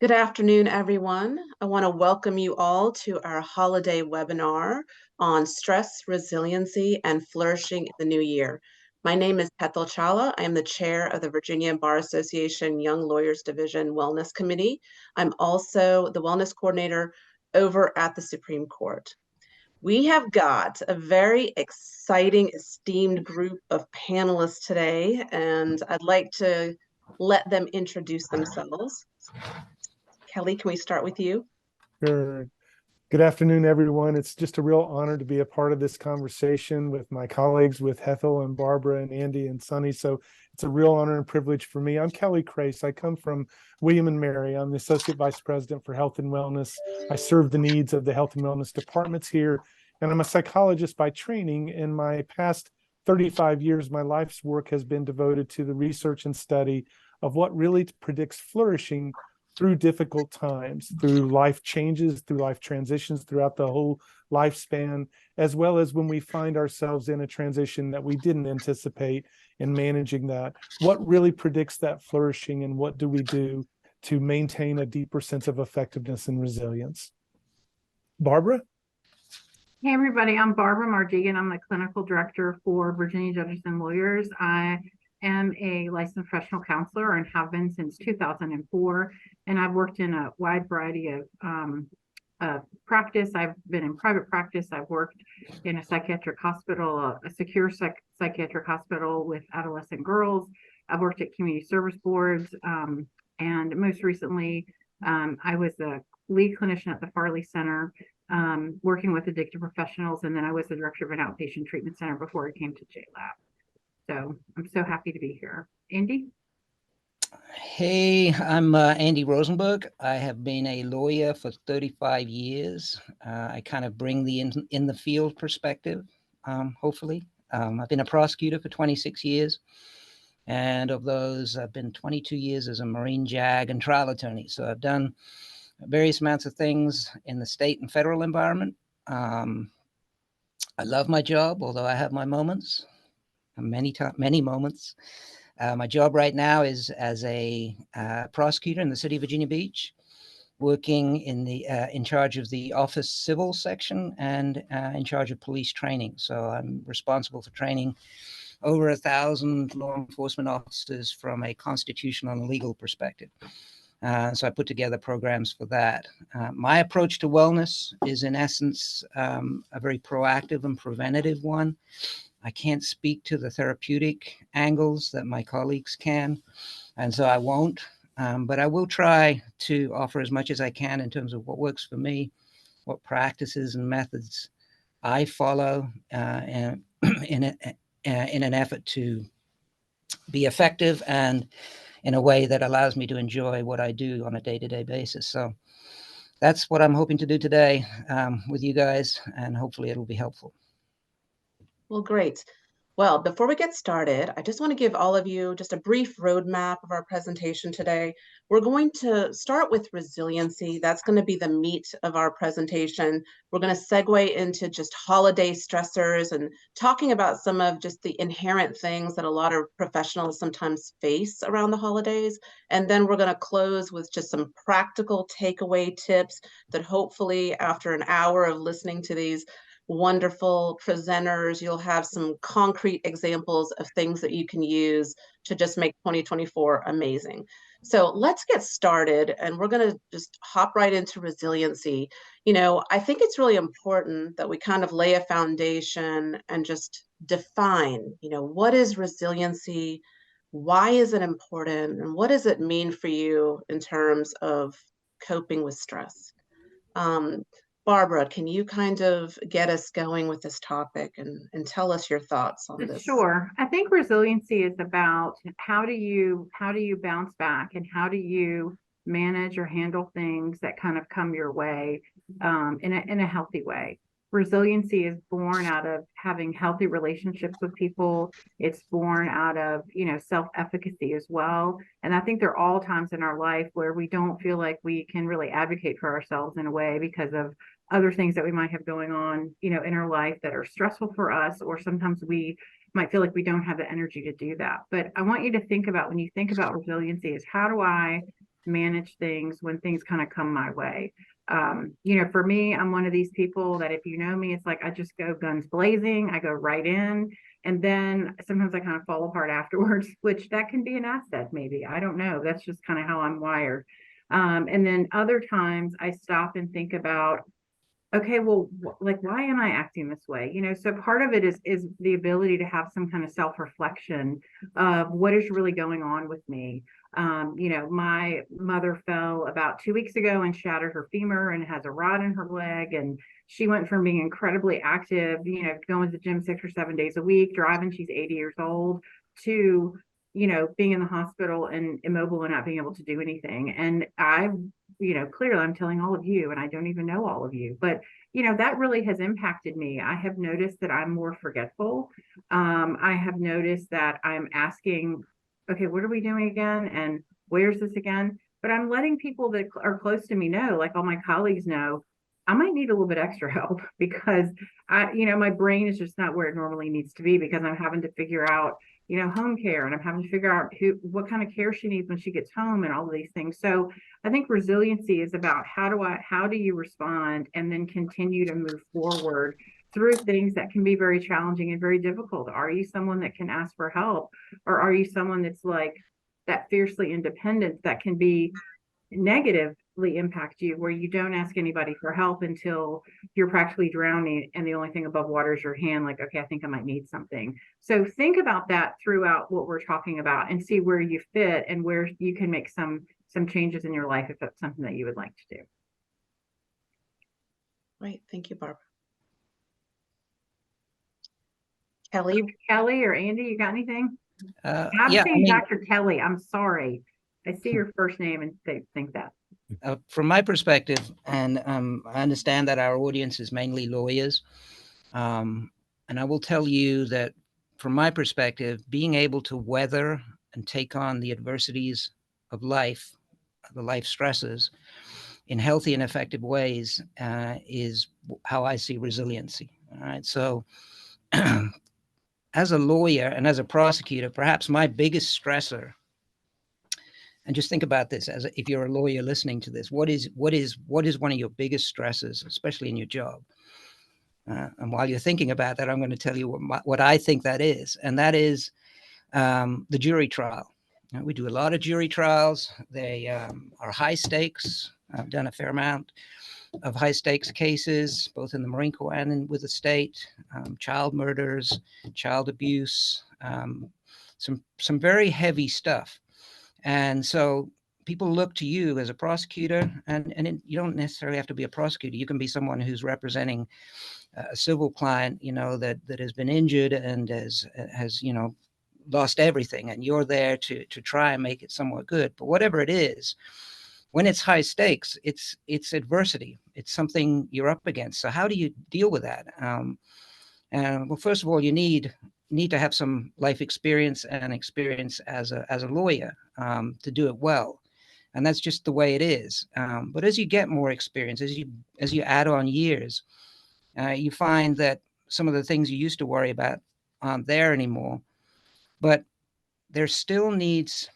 Good afternoon, everyone. I want to welcome you all to our holiday webinar on stress, resiliency, and flourishing in the new year. My name is Pethel Chawla. I am the chair of the Virginia Bar Association Young Lawyers Division Wellness Committee. I'm also the wellness coordinator over at the Supreme Court. We have got a very exciting, esteemed group of panelists today, and I'd like to let them introduce themselves. Kelly, can we start with you? Sure. Good afternoon, everyone. It's just a real honor to be a part of this conversation with my colleagues, with Ethel and Barbara and Andy and Sunny. So it's a real honor and privilege for me. I'm Kelly Crace. I come from William and Mary. I'm the Associate Vice President for Health and Wellness. I serve the needs of the health and wellness departments here. And I'm a psychologist by training. In my past 35 years, my life's work has been devoted to the research and study of what really predicts flourishing through difficult times, through life changes, through life transitions throughout the whole lifespan, as well as when we find ourselves in a transition that we didn't anticipate in managing that. What really predicts that flourishing, and what do we do to maintain a deeper sense of effectiveness and resilience? Barbara? Hey everybody, I'm Barbara Mardigan. I'm the clinical director for Virginia Judges and Lawyers. I am a licensed professional counselor and have been since 2004. And I've worked in a wide variety of practice. I've been in private practice. I've worked in a psychiatric hospital, a secure psychiatric hospital with adolescent girls. I've worked at community service boards. And most recently, I was a lead clinician at the Farley Center, working with addicted professionals. And then I was the director of an outpatient treatment center before I came to JLab. So I'm so happy to be here. Andy? Hey, I'm Andy Rosenberg. I have been a lawyer for 35 years. I kind of bring the in the field perspective, hopefully. I've been a prosecutor for 26 years. And of those, I've been 22 years as a Marine JAG and trial attorney. So I've done various amounts of things in the state and federal environment. I love my job, although I have my moments, many moments. My job right now is as a prosecutor in the city of Virginia Beach, working in charge of the office civil section and in charge of police training. So I'm responsible for training over 1,000 law enforcement officers from a constitutional and legal perspective. So I put together programs for that. My approach to wellness is, in essence, a very proactive and preventative one. I can't speak to the therapeutic angles that my colleagues can, and so I won't. But I will try to offer as much as I can in terms of what works for me, what practices and methods I follow in an effort to be effective and in a way that allows me to enjoy what I do on a day-to-day basis. So that's what I'm hoping to do today with you guys, and hopefully it'll be helpful. Well, great. Well, before we get started, I just want to give all of you just a brief roadmap of our presentation today. We're going to start with resiliency. That's going to be the meat of our presentation. We're going to segue into just holiday stressors and talking about some of just the inherent things that a lot of professionals sometimes face around the holidays. And then we're going to close with just some practical takeaway tips that hopefully after an hour of listening to these wonderful presenters, you'll have some concrete examples of things that you can use to just make 2024 amazing. So let's get started, and we're going to just hop right into resiliency. I think it's really important that we kind of lay a foundation and just define, what is resiliency? Why is it important? And what does it mean for you in terms of coping with stress? Barbara, can you kind of get us going with this topic and tell us your thoughts on this? Sure. I think resiliency is about how do you bounce back, and how do you manage or handle things that kind of come your way in a healthy way. Resiliency is born out of having healthy relationships with people. It's born out of, self-efficacy as well. And I think there are all times in our life where we don't feel like we can really advocate for ourselves in a way because of other things that we might have going on, in our life that are stressful for us, or sometimes we might feel like we don't have the energy to do that. But I want you to think about, when you think about resiliency, is how do I manage things when things kind of come my way. You know, for me, I'm one of these people that if you know me, it's like I just go guns blazing, I go right in, and then sometimes I kind of fall apart afterwards, which that can be an asset, maybe. I don't know. That's just kind of how I'm wired. And then other times I stop and think about, okay, well, like, why am I acting this way? You know, so part of it is the ability to have some kind of self-reflection of what is really going on with me. You know, my mother fell about 2 weeks ago and shattered her femur and has a rod in her leg. And she went from being incredibly active, you know, going to the gym 6 or 7 days a week, driving, she's 80 years old, to, you know, being in the hospital and immobile and not being able to do anything. And you know, clearly I'm telling all of you, and I don't even know all of you, but you know, that really has impacted me. I have noticed that I'm more forgetful. I have noticed that I'm asking, okay, what are we doing again? And where's this again? But I'm letting people that are close to me know, like all my colleagues know, I might need a little bit extra help because you know, my brain is just not where it normally needs to be because I'm having to figure out, you know, home care, and I'm having to figure out what kind of care she needs when she gets home and all of these things. So I think resiliency is about how do you respond and then continue to move forward through things that can be very challenging and very difficult. Are you someone that can ask for help, or are you someone that's like that fiercely independent that can be negatively impact you, where you don't ask anybody for help until you're practically drowning and the only thing above water is your hand, like, okay, I think I might need something. So think about that throughout what we're talking about and see where you fit and where you can make some changes in your life if that's something that you would like to do. Right. Thank you, Barbara. Kelly or Andy, you got anything? I'm Yeah, saying Dr. Kelly, I'm sorry. I see your first name and think that. From my perspective, and I understand that our audience is mainly lawyers, and I will tell you that from my perspective, being able to weather and take on the adversities of life, the life stresses, in healthy and effective ways is how I see resiliency. All right. So as a lawyer and as a prosecutor, perhaps my biggest stressor, and just think about this as if you're a lawyer listening to this, what is one of your biggest stresses, especially in your job? And while you're thinking about that, I'm going to tell you what I think that is, and that is the jury trial. We do a lot of jury trials. They are high stakes. I've done a fair amount of high stakes cases, both in the Marine Corps and with the state, child murders, child abuse, some very heavy stuff. And so people look to you as a prosecutor, and you don't necessarily have to be a prosecutor. You can be someone who's representing a civil client, you know, that has been injured and has you know, lost everything, and you're there to try and make it somewhat good. But whatever it is, when it's high stakes, it's adversity. It's something you're up against. So how do you deal with that? And well, first of all, you need to have some life experience and experience as a lawyer to do it well, and that's just the way it is. But as you get more experience, as you add on years, you find that some of the things you used to worry about aren't there anymore. But there still needs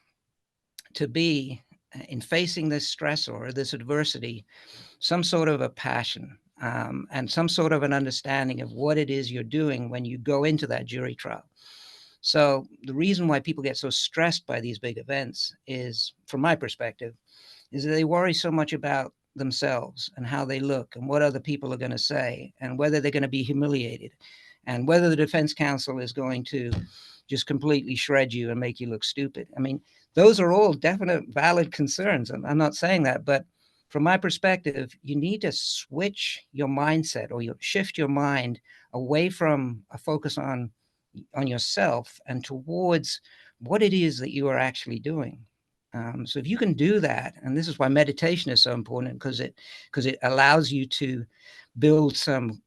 to be, in facing this stress or this adversity, some sort of a passion and some sort of an understanding of what it is you're doing when you go into that jury trial. So the reason why people get so stressed by these big events is, from my perspective, is that they worry so much about themselves and how they look and what other people are going to say and whether they're going to be humiliated and whether the defense counsel is going to just completely shred you and make you look stupid. I mean, those are all definite valid concerns. I'm not saying that, but from my perspective, you need to switch your mindset, or you shift your mind away from a focus on yourself and towards what it is that you are actually doing. So if you can do that, and this is why meditation is so important, because it allows you to build some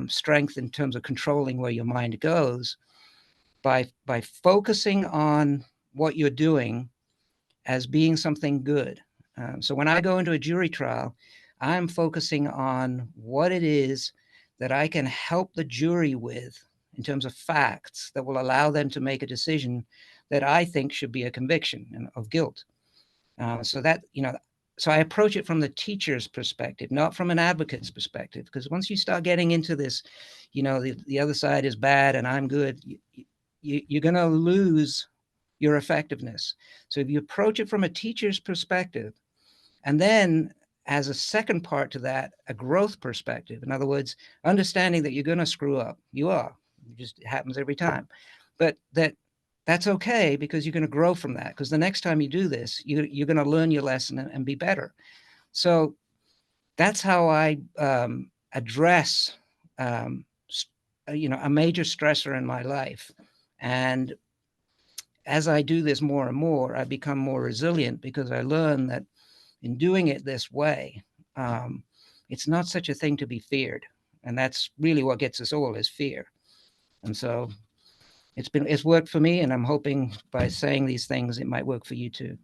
strength in terms of controlling where your mind goes by focusing on what you're doing as being something good. So when I go into a jury trial, I'm focusing on what it is that I can help the jury with in terms of facts that will allow them to make a decision that I think should be a conviction of guilt. So that, so I approach it from the teacher's perspective, not from an advocate's perspective, because once you start getting into this, the other side is bad and I'm good, you're going to lose your effectiveness. So if you approach it from a teacher's perspective, and then as a second part to that, a growth perspective, in other words, understanding that you're going to screw up, it happens every time, but that's okay, because you're going to grow from that, because the next time you do this, you're going to learn your lesson and be better. So that's how I address a major stressor in my life. And as I do this more and more, I become more resilient, because I learn that in doing it this way, it's not such a thing to be feared. And that's really what gets us all, is fear. And so it's worked for me, and I'm hoping by saying these things, it might work for you too.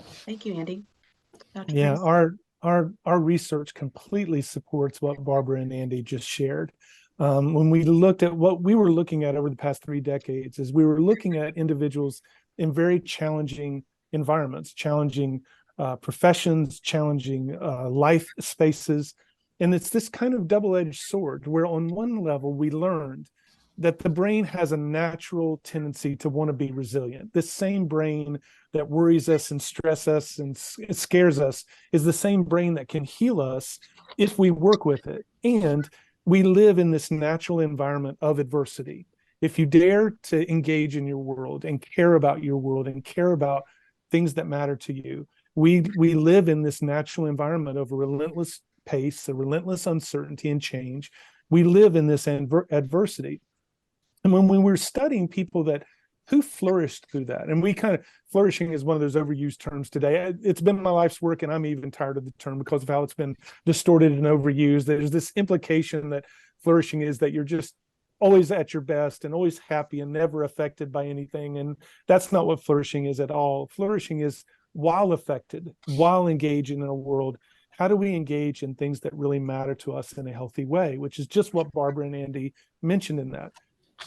Thank you, Andy. Dr. Yeah, Curtis? our research completely supports what Barbara and Andy just shared. When we looked at what we were looking at over the past 3 decades, is we were looking at individuals in very challenging environments, challenging professions, challenging life spaces. And it's this kind of double-edged sword where on one level we learned that the brain has a natural tendency to want to be resilient. This same brain that worries us and stresses us and scares us is the same brain that can heal us if we work with it. And we live in this natural environment of adversity. If you dare to engage in your world and care about your world and care about things that matter to you, we live in this natural environment of a relentless pace, a relentless uncertainty and change. We live in this adversity. And when we were studying people who flourished through that, and flourishing is one of those overused terms today. It's been my life's work, and I'm even tired of the term because of how it's been distorted and overused. There's this implication that flourishing is that you're just always at your best and always happy and never affected by anything. And that's not what flourishing is at all. Flourishing is while affected, while engaging in a world, how do we engage in things that really matter to us in a healthy way, which is just what Barbara and Andy mentioned in that.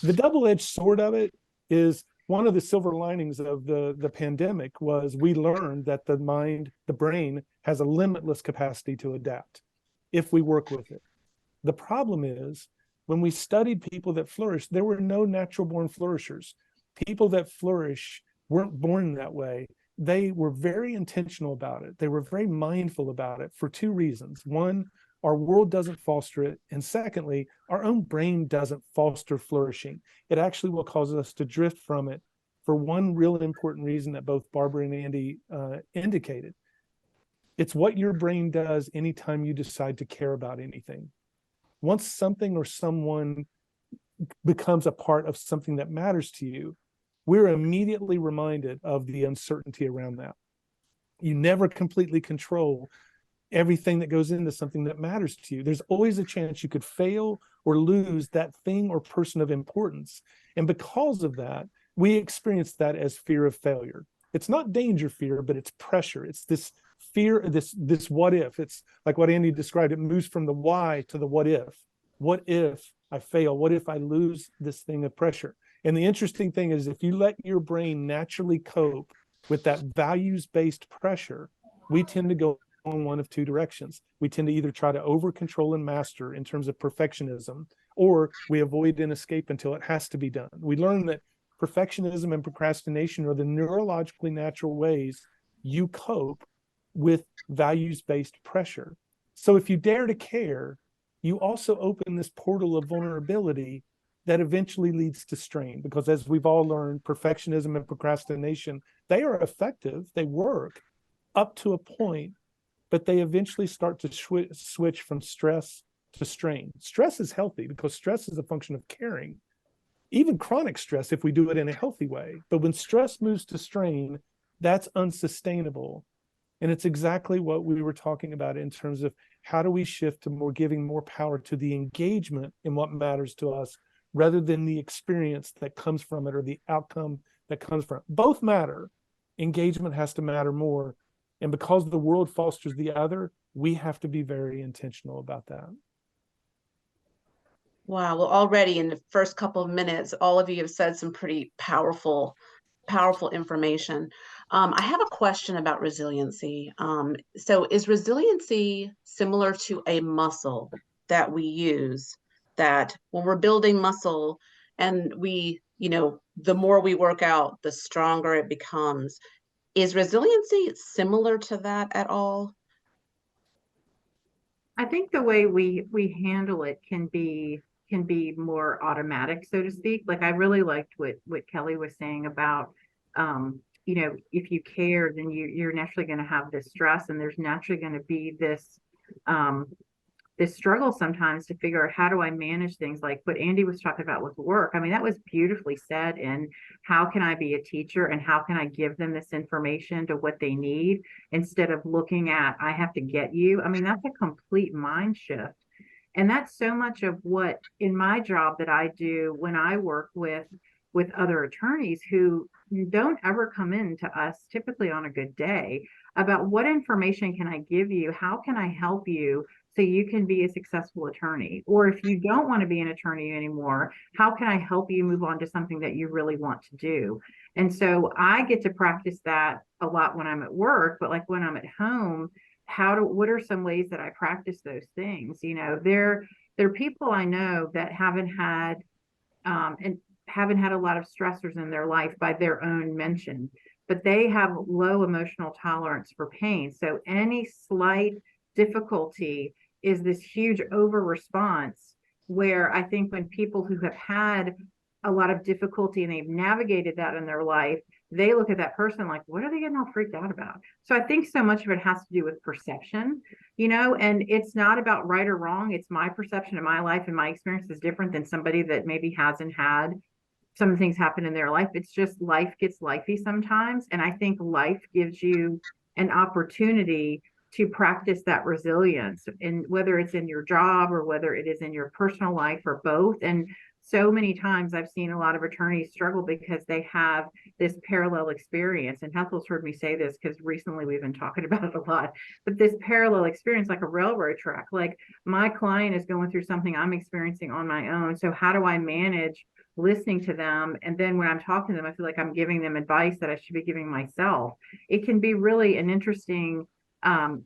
The double-edged sword of it is one of the silver linings of the pandemic was we learned that the brain has a limitless capacity to adapt if we work with it. The problem is when we studied people that flourished, there were no natural born flourishers. People that flourish weren't born that way. They were very intentional about it. They were very mindful about it for 2 reasons. One, our world doesn't foster it. And secondly, our own brain doesn't foster flourishing. It actually will cause us to drift from it for one real important reason that both Barbara and Andy indicated. It's what your brain does anytime you decide to care about anything. Once something or someone becomes a part of something that matters to you, we're immediately reminded of the uncertainty around that. You never completely control everything that goes into something that matters to you. There's always a chance you could fail or lose that thing or person of importance. And because of that, we experience that as fear of failure. It's not danger fear, but it's pressure. It's this fear, this what if. It's like what Andy described. It moves from the why to the what if. What if I fail? What if I lose this thing of pressure? And the interesting thing is if you let your brain naturally cope with that values-based pressure, we tend to go in one of 2 directions. We tend to either try to over control and master in terms of perfectionism, or we avoid and escape until it has to be done. We learn that perfectionism and procrastination are the neurologically natural ways you cope with values-based pressure. So if you dare to care, you also open this portal of vulnerability that eventually leads to strain, because as we've all learned, perfectionism and procrastination, they are effective, they work up to a point, but they eventually start to switch from stress to strain. Stress is healthy because stress is a function of caring, even chronic stress if we do it in a healthy way. But when stress moves to strain, that's unsustainable. And it's exactly what we were talking about in terms of how do we shift to giving more power to the engagement in what matters to us rather than the experience that comes from it or the outcome that comes from it. Both matter. Engagement has to matter more. And because the world fosters the other, we have to be very intentional about that. Wow. Well, already in the first couple of minutes, all of you have said some pretty powerful information. I have a question about resiliency. So is resiliency similar to a muscle that we use that when we're building muscle and the more we work out, the stronger it becomes? Is resiliency similar to that at all? I think the way we handle it can be more automatic, so to speak. Like I really liked what Kelly was saying about if you care, then you're naturally going to have this stress, and there's naturally going to be um this struggle sometimes to figure out how do I manage things like what Andy was talking about with work. I mean, that was beautifully said. And how can I be a teacher and how can I give them this information to what they need instead of looking at, I have to get you. I mean, that's a complete mind shift. And that's so much of what in my job that I do when I work with other attorneys who don't ever come in to us typically on a good day about what information can I give you? How can I help you so you can be a successful attorney? Or if you don't want to be an attorney anymore, how can I help you move on to something that you really want to do? And so I get to practice that a lot when I'm at work, but like when I'm at home, what are some ways that I practice those things? There are people I know that and haven't had a lot of stressors in their life by their own mention, but they have low emotional tolerance for pain. So any slight difficulty is this huge over response, where I think when people who have had a lot of difficulty and they've navigated that in their life, they look at that person like, what are they getting all freaked out about? So I think so much of it has to do with perception, and it's not about right or wrong. It's my perception of my life, and my experience is different than somebody that maybe hasn't had some things happen in their life. It's just life gets lifey sometimes. And I think life gives you an opportunity to practice that resilience, and whether it's in your job or whether it is in your personal life or both. And so many times I've seen a lot of attorneys struggle because they have this parallel experience. And Hethel's heard me say this because recently we've been talking about it a lot, but this parallel experience, like a railroad track, like my client is going through something I'm experiencing on my own. So how do I manage listening to them? And then when I'm talking to them, I feel like I'm giving them advice that I should be giving myself. It can be really an interesting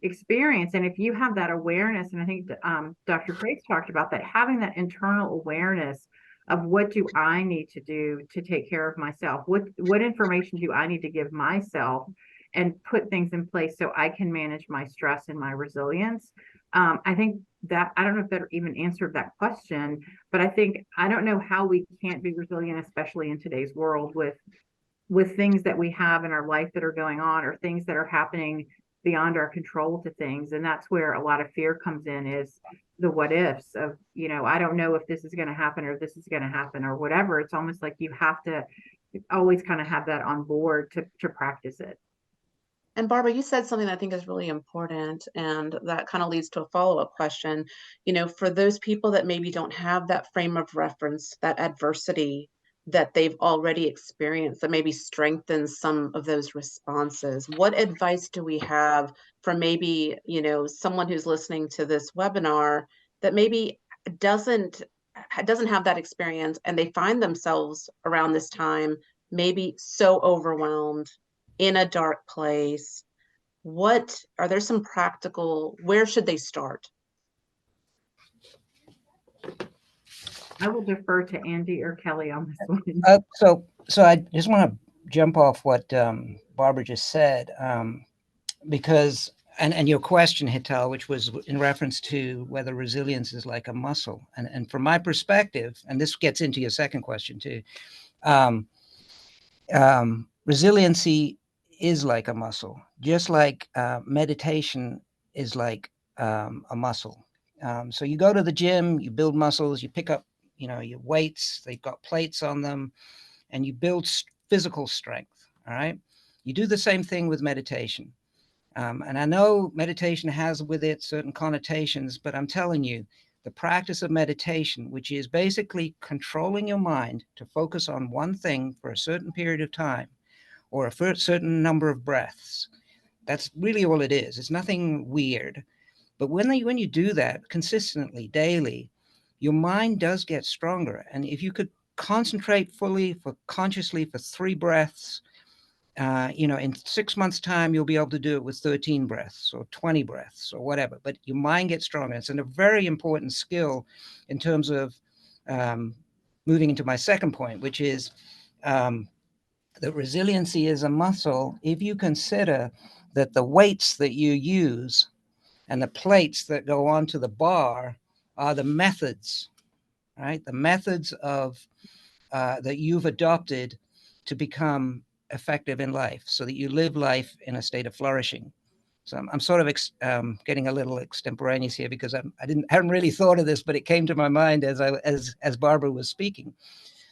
experience. And if you have that awareness, and I think Dr. Craig talked about that, having that internal awareness of what do I need to do to take care of myself? What information do I need to give myself and put things in place so I can manage my stress and my resilience? I think that, I don't know if that even answered that question, but I don't know how we can't be resilient, especially in today's world with things that we have in our life that are going on, or things that are happening beyond our control to things. And that's where a lot of fear comes in, is the what ifs of, I don't know if this is going to happen or this is going to happen or whatever. It's almost like you have to always kind of have that on board to practice it. And Barbara, you said something that I think is really important, and that kind of leads to a follow-up question. For those people that maybe don't have that frame of reference, that adversity that they've already experienced, that maybe strengthens some of those responses, what advice do we have for maybe, someone who's listening to this webinar that maybe doesn't have that experience, and they find themselves around this time maybe so overwhelmed, in a dark place? Are there some practical, where should they start? I will defer to Andy or Kelly on this one. So I just want to jump off what Barbara just said, because and your question, Hetal, which was in reference to whether resilience is like a muscle, and from my perspective, and this gets into your second question too, resiliency is like a muscle, just like meditation is like a muscle. So you go to the gym, you build muscles, you pick up, your weights, they've got plates on them, and you build physical strength. All right. You do the same thing with meditation. And I know meditation has with it certain connotations, but I'm telling you, the practice of meditation, which is basically controlling your mind to focus on one thing for a certain period of time, or a certain number of breaths. That's really all it is. It's nothing weird. But when you do that consistently, daily, your mind does get stronger. And if you could concentrate fully consciously for 3 breaths, in 6 months' time, you'll be able to do it with 13 breaths or 20 breaths or whatever, but your mind gets stronger. It's a very important skill in terms of moving into my second point, which is that resiliency is a muscle if you consider that the weights that you use and the plates that go onto the bar are the methods, right? The methods of that you've adopted to become effective in life, so that you live life in a state of flourishing. So I'm sort of getting a little extemporaneous here because I hadn't really thought of this, but it came to my mind as Barbara was speaking.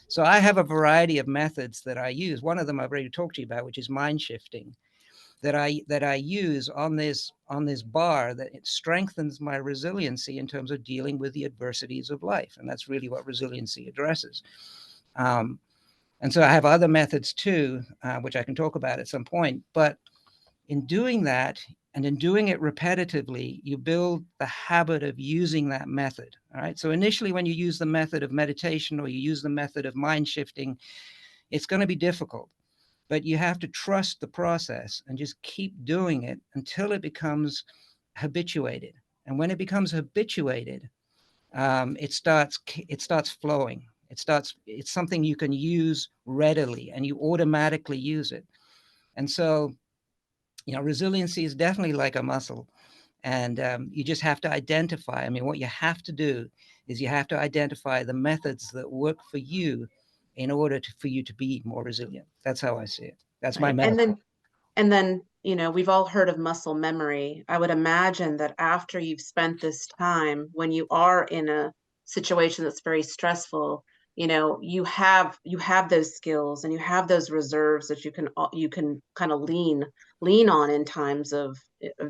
So I have a variety of methods that I use. One of them I've already talked to you about, which is mind shifting, that I use on this bar, that it strengthens my resiliency in terms of dealing with the adversities of life, and that's really what resiliency addresses. And so I have other methods too, which I can talk about at some point. But in doing that, and in doing it repetitively, you build the habit of using that method. All right. So initially, when you use the method of meditation or you use the method of mind shifting, it's going to be difficult. But you have to trust the process and just keep doing it until it becomes habituated. And when it becomes habituated, it starts flowing. It's something you can use readily, and you automatically use it. And so, resiliency is definitely like a muscle, and you just have to identify. I mean, what you have to do is you have to identify the methods that work for you in order for you to be more resilient. That's how I see it. That's my Right. metaphor. And then, we've all heard of muscle memory. I would imagine that after you've spent this time, when you are in a situation that's very stressful, you have those skills and you have those reserves that you can kind of lean on in times of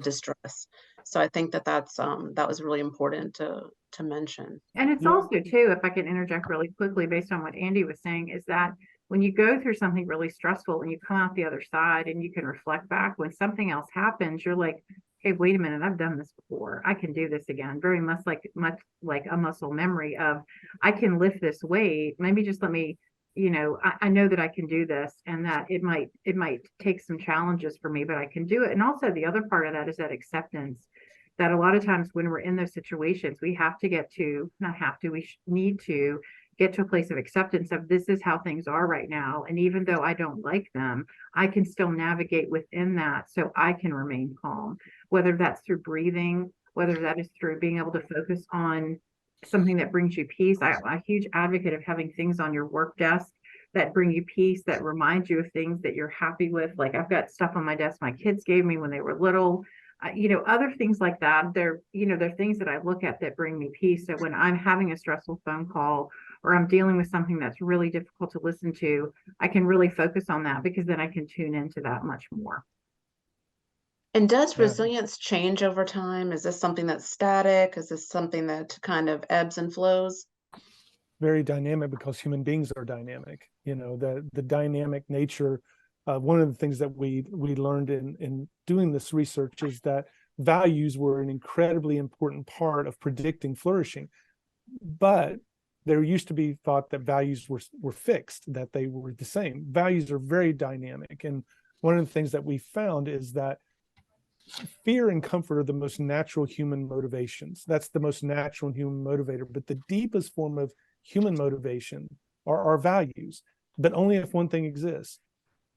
distress. So I think that was really important to mention. And it's Yeah. also too, if I can interject really quickly based on what Andy was saying, is that when you go through something really stressful and you come out the other side and you can reflect back, when something else happens, you're like, hey, wait a minute, I've done this before. I can do this again. Very much like a muscle memory of, I can lift this weight. Maybe just let me, I know that I can do this, and that it might take some challenges for me, but I can do it. And also the other part of that is that acceptance, that a lot of times when we're in those situations, we have to need to get to a place of acceptance of, this is how things are right now. And even though I don't like them, I can still navigate within that so I can remain calm, whether that's through breathing, whether that is through being able to focus on something that brings you peace. I'm a huge advocate of having things on your work desk that bring you peace, that remind you of things that you're happy with. Like, I've got stuff on my desk my kids gave me when they were little. Other things like that. They're things that I look at that bring me peace. So when I'm having a stressful phone call, or I'm dealing with something that's really difficult to listen to, I can really focus on that, because then I can tune into that much more. And does Yeah. resilience change over time? Is this something that's static? Is this something that kind of ebbs and flows? Very dynamic, because human beings are dynamic. The dynamic nature. One of the things that we learned in doing this research is that values were an incredibly important part of predicting flourishing. But there used to be thought that values were fixed, that they were the same. Values are very dynamic. And one of the things that we found is that fear and comfort are the most natural human motivations. That's the most natural human motivator. But the deepest form of human motivation are our values. But only if one thing exists.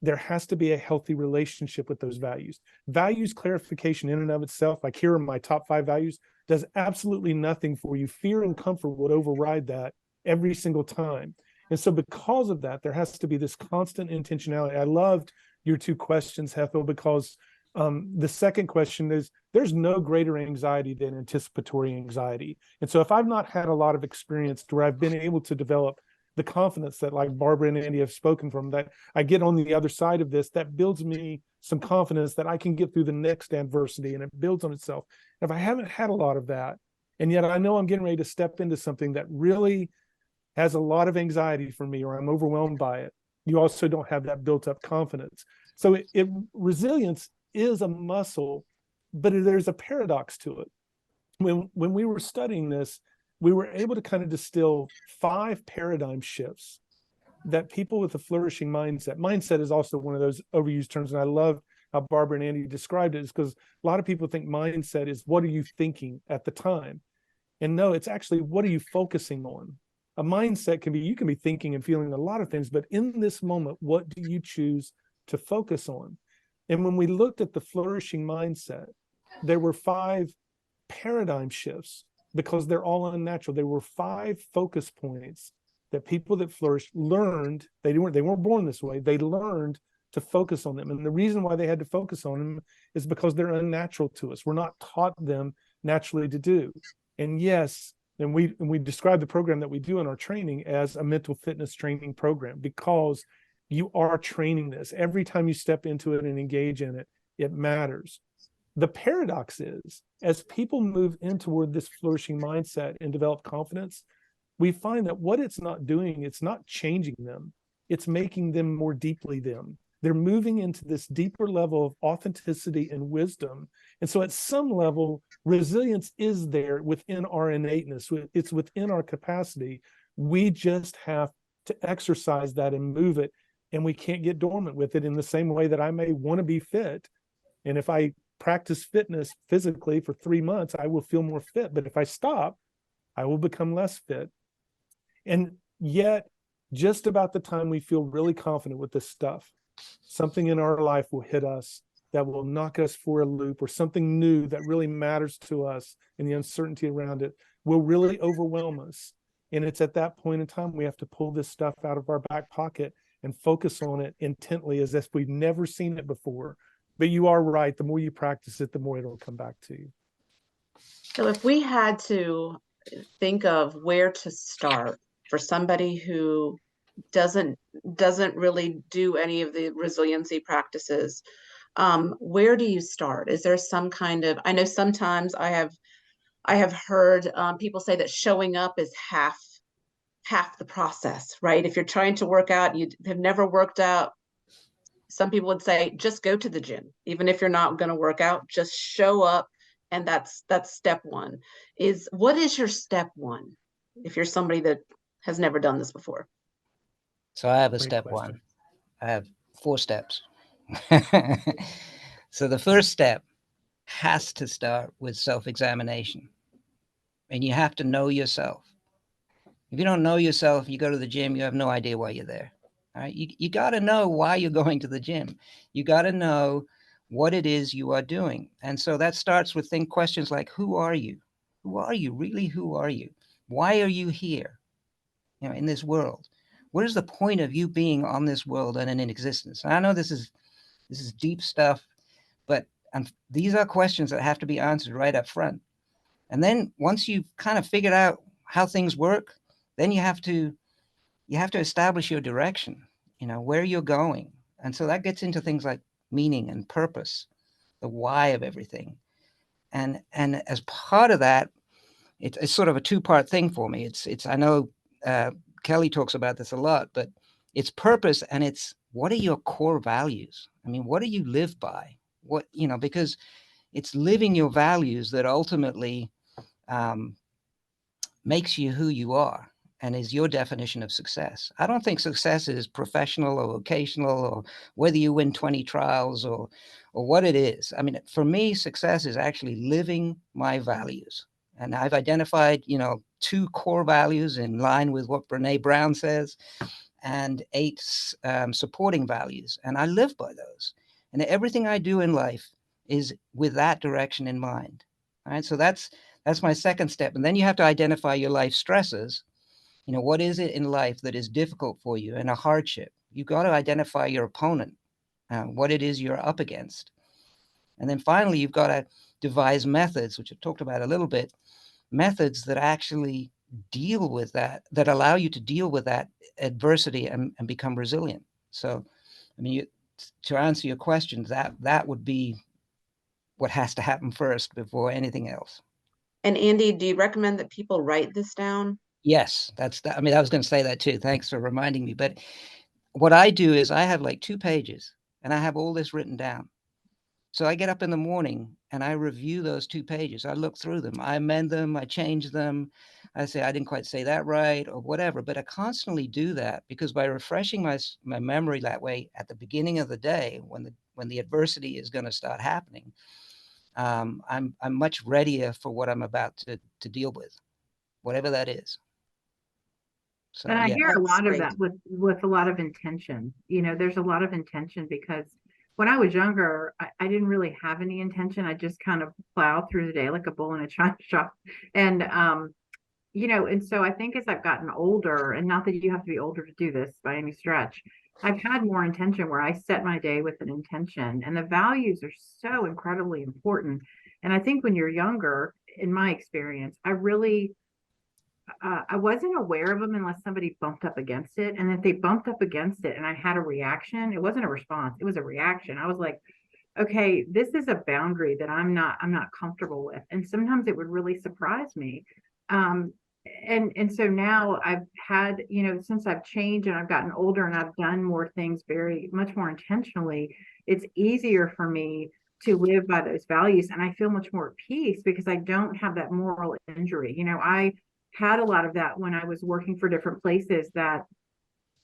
There has to be a healthy relationship with those values. Values clarification in and of itself, like here are my top 5 values, does absolutely nothing for you. Fear and comfort would override that every single time. And so because of that, there has to be this constant intentionality. I loved your 2 questions, Hethel, because the second question is, there's no greater anxiety than anticipatory anxiety. And so if I've not had a lot of experience where I've been able to develop the confidence that, like Barbara and Andy have spoken from, that I get on the other side of this, that builds me some confidence that I can get through the next adversity, and it builds on itself. If I haven't had a lot of that, and yet I know I'm getting ready to step into something that really has a lot of anxiety for me, or I'm overwhelmed by it, you also don't have that built up confidence. So resilience is a muscle, but there's a paradox to it. When we were studying this, we were able to kind of distill 5 paradigm shifts that people with a flourishing mindset is also one of those overused terms. And I love how Barbara and Andy described it, is because a lot of people think mindset is what are you thinking at the time? And no, it's actually what are you focusing on? A mindset can be, you can be thinking and feeling a lot of things, but in this moment, what do you choose to focus on? And when we looked at the flourishing mindset, there were 5 paradigm shifts, because they're all unnatural. There were 5 focus points that people that flourished learned. They weren't born this way. They learned to focus on them. And the reason why they had to focus on them is because they're unnatural to us. We're not taught them naturally to do. And yes, and we describe the program that we do in our training as a mental fitness training program, because you are training this. Every time you step into it and engage in it, it matters. The paradox is, as people move in toward this flourishing mindset and develop confidence, we find that what it's not doing, it's not changing them. It's making them more deeply them. They're moving into this deeper level of authenticity and wisdom. And so at some level, resilience is there within our innateness. It's within our capacity. We just have to exercise that and move it. And we can't get dormant with it, in the same way that I may want to be fit. And if I practice fitness physically for 3 months, I will feel more fit. But if I stop, I will become less fit. And yet, just about the time we feel really confident with this stuff, something in our life will hit us that will knock us for a loop, or something new that really matters to us, and the uncertainty around it will really overwhelm us. And it's at that point in time we have to pull this stuff out of our back pocket and focus on it intently, as if we've never seen it before. But you are right. The more you practice it, the more it'll come back to you. So if we had to think of where to start for somebody who doesn't really do any of the resiliency practices, where do you start? Is there some kind of, I know sometimes I have heard people say that showing up is half the process, right? If you're trying to work out, you have never worked out, some people would say just go to the gym. Even if you're not going to work out, just show up. And that's step one. What is your step one if you're somebody that has never done this before? So I have a Great step question. 1. I have 4 steps. So the first step has to start with self-examination. And you have to know yourself. If you don't know yourself, you go to the gym, you have no idea why you're there. All right. You got to know why you're going to the gym. You got to know what it is you are doing. And so that starts with questions like, who are you? Who are you? Really, who are you? Why are you here? In this world? What is the point of you being on this world and in existence? And I know this is deep stuff, but these are questions that have to be answered right up front. And then once you've kind of figured out how things work, then you have to establish your direction, where you're going. And so that gets into things like meaning and purpose, the why of everything. And as part of that, it's sort of a 2-part thing for me. It's I know Kelly talks about this a lot, but it's purpose, and it's what are your core values? I mean, what do you live by? Because it's living your values that ultimately makes you who you are and is your definition of success. I don't think success is professional or vocational, or whether you win 20 trials or what it is. I mean, for me, success is actually living my values. And I've identified, 2 core values in line with what Brené Brown says, and 8 supporting values. And I live by those. And everything I do in life is with that direction in mind. All right. So that's my second step. And then you have to identify your life stresses. What is it in life that is difficult for you and a hardship? You've got to identify your opponent, what it is you're up against. And then finally, you've got to devise methods, which I've talked about a little bit, methods that actually deal with that allow you to deal with that adversity and become resilient. So, I mean, to answer your questions, that would be what has to happen first before anything else. And Andy, do you recommend that people write this down? Yes, I mean, I was going to say that too. Thanks for reminding me. But what I do is I have like 2 pages and I have all this written down. So I get up in the morning and I review those 2 pages. I look through them, I amend them, I change them. I say, I didn't quite say that right or whatever, but I constantly do that because by refreshing my memory that way at the beginning of the day, when the adversity is going to start happening, I'm much readier for what I'm about to deal with, whatever that is. So And I yeah. hear a That's lot of great. that with a lot of intention. There's a lot of intention because when I was younger, I didn't really have any intention. I just kind of plowed through the day like a bull in a china shop. And and so I think as I've gotten older, and not that you have to be older to do this by any stretch, I've had more intention where I set my day with an intention. And the values are so incredibly important. And I think when you're younger, in my experience, I wasn't aware of them unless somebody bumped up against it. And if they bumped up against it and I had a reaction, it wasn't a response, it was a reaction. I was like, okay, this is a boundary that I'm not comfortable with. And sometimes it would really surprise me. And so now I've had, since I've changed and I've gotten older and I've done more things very much more intentionally, it's easier for me to live by those values. And I feel much more at peace because I don't have that moral injury. I had a lot of that when I was working for different places, that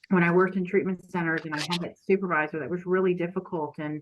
when I worked in treatment centers and I had that supervisor that was really difficult. And,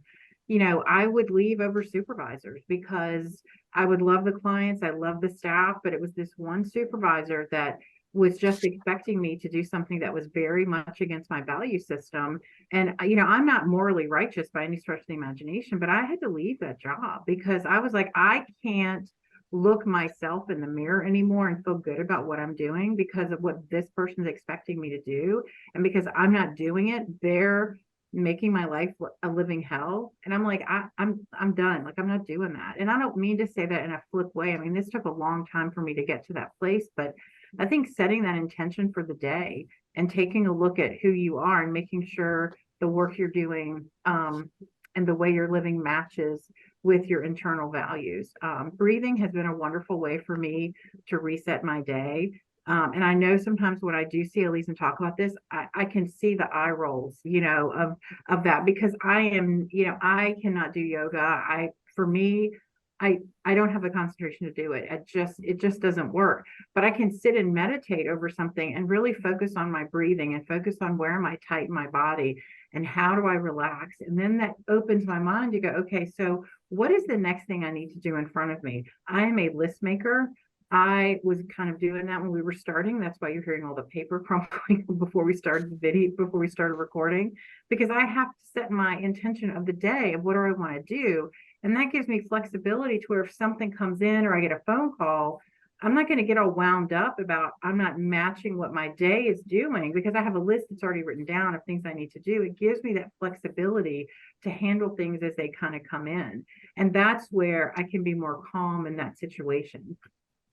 I would leave over supervisors because I would love the clients, I love the staff, but it was this one supervisor that was just expecting me to do something that was very much against my value system. And, I'm not morally righteous by any stretch of the imagination, but I had to leave that job because I was like, I can't look myself in the mirror anymore and feel good about what I'm doing because of what this person's expecting me to do. And because I'm not doing it, they're making my life a living hell. And I'm like, I'm done. Like, I'm not doing that. And I don't mean to say that in a flip way. I mean, this took a long time for me to get to that place, but I think setting that intention for the day and taking a look at who you are and making sure the work you're doing and the way you're living matches with your internal values. Breathing has been a wonderful way for me to reset my day. And I know sometimes when I do see Elise and talk about this, I can see the eye rolls, of that because I cannot do yoga. For me, I don't have the concentration to do it. It just doesn't work. But I can sit and meditate over something and really focus on my breathing and focus on where am I tight in my body and how do I relax? And then that opens my mind to go, okay, so what is the next thing I need to do in front of me? I am a list maker. I was kind of doing that when we were starting. That's why you're hearing all the paper crumbling before we started the video, before we started recording, because I have to set my intention of the day of what do I want to do. And that gives me flexibility to where if something comes in or I get a phone call, I'm not going to get all wound up about I'm not matching what my day is doing because I have a list that's already written down of things I need to do. It gives me that flexibility to handle things as they kind of come in. And that's where I can be more calm in that situation.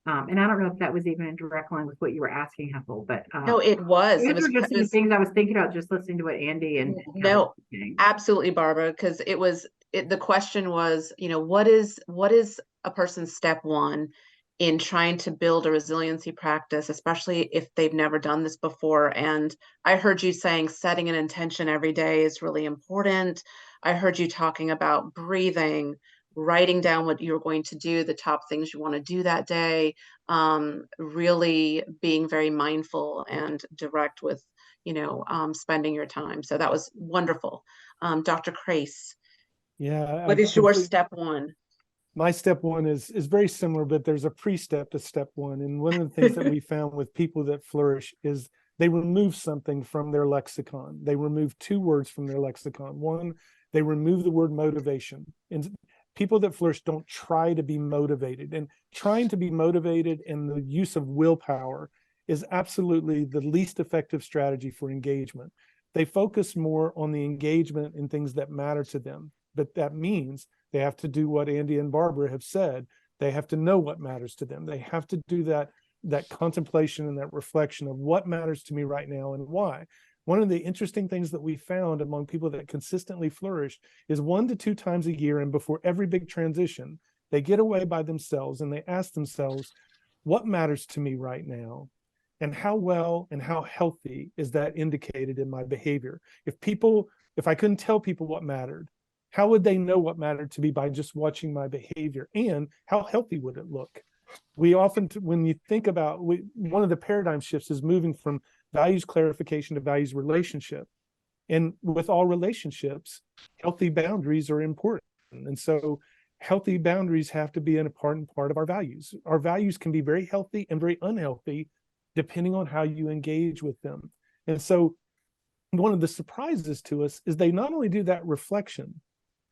And I don't know if that was even in direct line with what you were asking, Hethel, but No, it was. those were just some things I was thinking about just listening to what Andy and No, absolutely, Barbara, because the question was, what is a person's step one in trying to build a resiliency practice, especially if they've never done this before. And I heard you saying setting an intention every day is really important. I heard you talking about breathing, writing down what you're going to do, the top things you want to do that day, really being very mindful and direct with, spending your time. So that was wonderful. Dr. Crace, Yeah. what is your step one? My step one is very similar, but there's a pre-step to step one. And one of the things that we found with people that flourish is they remove something from their lexicon. They remove 2 words from their lexicon. One, they remove the word motivation. And people that flourish don't try to be motivated. And trying to be motivated and the use of willpower is absolutely the least effective strategy for engagement. They focus more on the engagement in things that matter to them. But that means they have to do what Andy and Barbara have said. They have to know what matters to them. They have to do that contemplation and that reflection of what matters to me right now and why. One of the interesting things that we found among people that consistently flourish is 1 to 2 times a year and before every big transition, they get away by themselves and they ask themselves, what matters to me right now? And how well and how healthy is that indicated in my behavior? If I couldn't tell people what mattered, How would they know what mattered to me by just watching my behavior? And how healthy would it look? We often, when you think about, one of the paradigm shifts is moving from values clarification to values relationship. And with all relationships, healthy boundaries are important. And so healthy boundaries have to be an important part of our values. Our values can be very healthy and very unhealthy, depending on how you engage with them. And so one of the surprises to us is they not only do that reflection,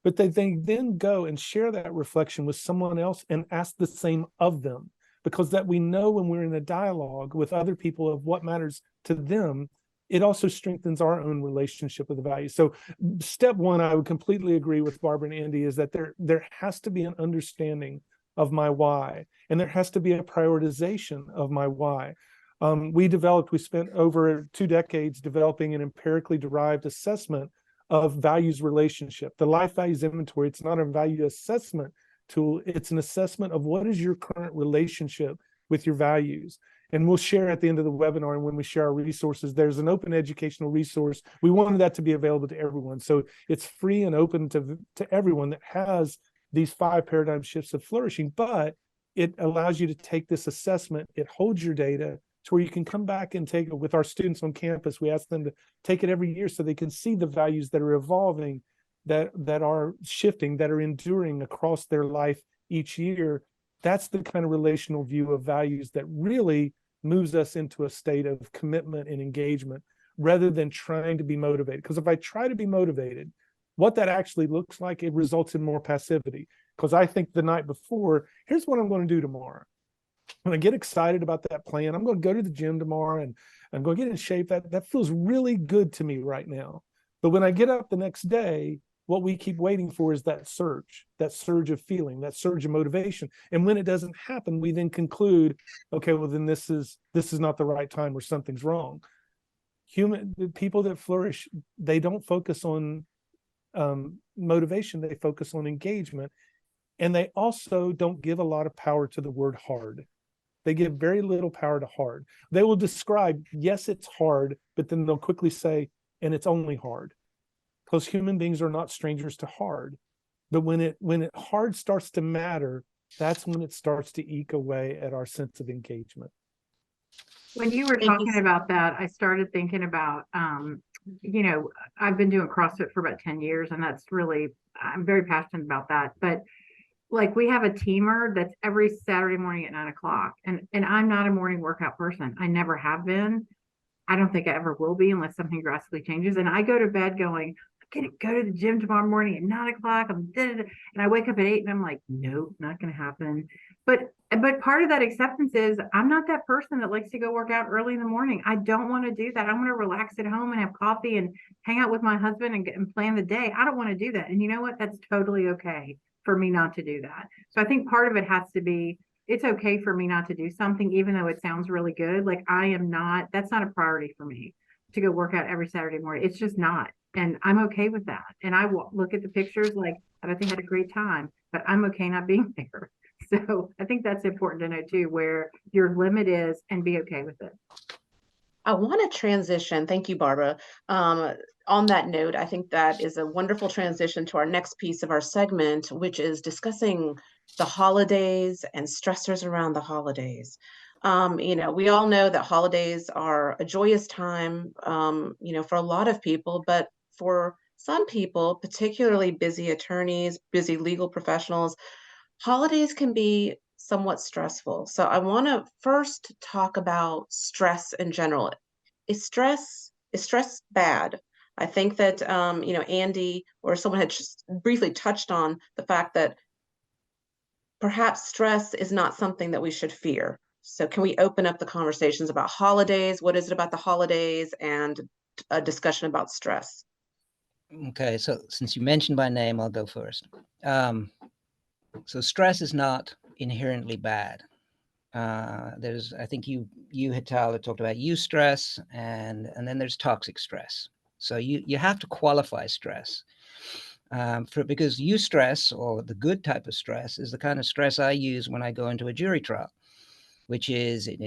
but they then go and share that reflection with someone else and ask the same of them, because that we know when we're in a dialogue with other people of what matters to them, it also strengthens our own relationship with the values. So step one, I would completely agree with Barbara and Andy, is that there has to be an understanding of my why, and there has to be a prioritization of my why. We spent over 2 decades developing an empirically derived assessment of values relationship. The Life Values Inventory, it's not a value assessment tool, it's an assessment of what is your current relationship with your values. And we'll share at the end of the webinar, and when we share our resources, there's an open educational resource. We wanted that to be available to everyone. So it's free and open to everyone that has these 5 paradigm shifts of flourishing, but it allows you to take this assessment. It holds your data to where you can come back and take it with our students on campus. We ask them to take it every year so they can see the values that are evolving, that are shifting, that are enduring across their life each year. That's the kind of relational view of values that really moves us into a state of commitment and engagement rather than trying to be motivated. Because if I try to be motivated, what that actually looks like, it results in more passivity. Because I think the night before, here's what I'm going to do tomorrow. When I get excited about that plan, I'm going to go to the gym tomorrow and I'm going to get in shape. That feels really good to me right now. But when I get up the next day, what we keep waiting for is that surge of feeling, that surge of motivation. And when it doesn't happen, we then conclude, okay, well, then this is not the right time or something's wrong. The people that flourish, they don't focus on motivation, they focus on engagement. And they also don't give a lot of power to the word hard. They give very little power to hard. They will describe, yes, it's hard, but then they'll quickly say, and it's only hard. Because human beings are not strangers to hard. But when it hard starts to matter, that's when it starts to eke away at our sense of engagement. When you were talking about that, I started thinking about, I've been doing CrossFit for about 10 years, and I'm very passionate about that. But like, we have a teamer that's every Saturday morning at 9 o'clock. And I'm not a morning workout person. I never have been. I don't think I ever will be unless something drastically changes. And I go to bed going, I'm going to go to the gym tomorrow morning at 9 o'clock. And I wake up at 8 and I'm like, no, not going to happen. But part of that acceptance is I'm not that person that likes to go work out early in the morning. I don't want to do that. I want to relax at home and have coffee and hang out with my husband and plan the day. I don't want to do that. And you know what? That's totally okay for me not to do that. So I think part of it has to be, it's okay for me not to do something, even though it sounds really good. Like, that's not a priority for me to go work out every Saturday morning. It's just not. And I'm okay with that. And I will look at the pictures like, I bet they had a great time, but I'm okay not being there. So I think that's important to know too, where your limit is, and be okay with it. I want to transition. Thank you, Barbara. On that note, I think that is a wonderful transition to our next piece of our segment, which is discussing the holidays and stressors around the holidays. We all know that holidays are a joyous time, for a lot of people, but for some people, particularly busy attorneys, busy legal professionals, holidays can be somewhat stressful. So I want to first talk about stress in general. Is stress bad? I think that Andy or someone had just briefly touched on the fact that perhaps stress is not something that we should fear. So can we open up the conversations about holidays? What is it about the holidays, and a discussion about stress? Okay, so since you mentioned my name, I'll go first. So stress is not inherently bad. I think you had, Tyler, talked about eustress, and then there's toxic stress. So you have to qualify stress because eustress, or the good type of stress, is the kind of stress I use when I go into a jury trial, which is it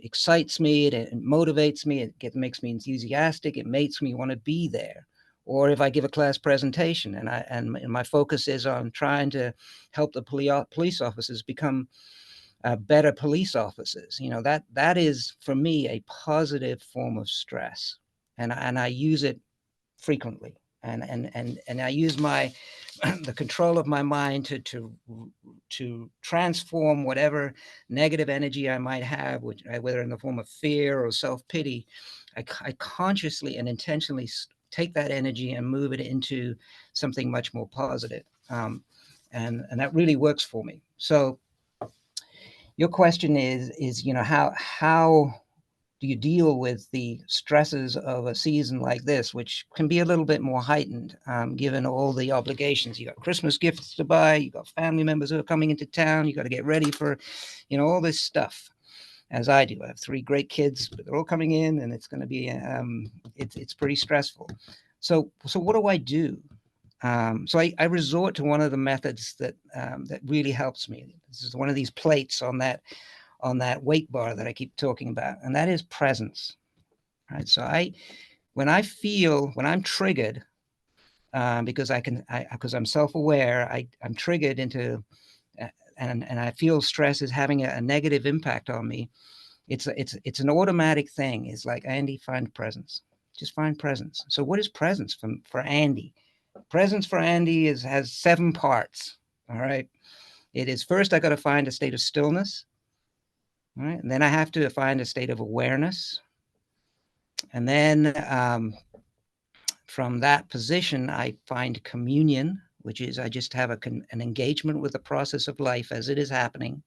excites me, it motivates me, it makes me enthusiastic, it makes me want to be there. or if I give a class presentation and my focus is on trying to help the police officers become better police officers, that is for me a positive form of stress, and I use it frequently, and I use my the control of my mind to transform whatever negative energy I might have, whether in the form of fear or self-pity. I consciously and intentionally take that energy and move it into something much more positive, and that really works for me. So your question is how do you deal with the stresses of a season like this, which can be a little bit more heightened, given all the obligations? You got Christmas gifts to buy, you got family members who are coming into town, you got to get ready for, all this stuff, as I do. I have 3 great kids, but they're all coming in, and it's going to be, it's pretty stressful. So what do I do? So I resort to one of the methods that really helps me. This is one of these plates on that weight bar that I keep talking about, and that is presence. Right. So when I'm triggered, because I'm self-aware, I'm triggered into, and I feel stress is having a negative impact on me. It's an automatic thing. It's like, Andy, find presence. Just find presence. So what is presence for Andy? Presence for Andy has 7 parts. All right. It is, first, I got to find a state of stillness. All right. And then I have to find a state of awareness. And then from that position, I find communion, which is I just have an engagement with the process of life as it is happening.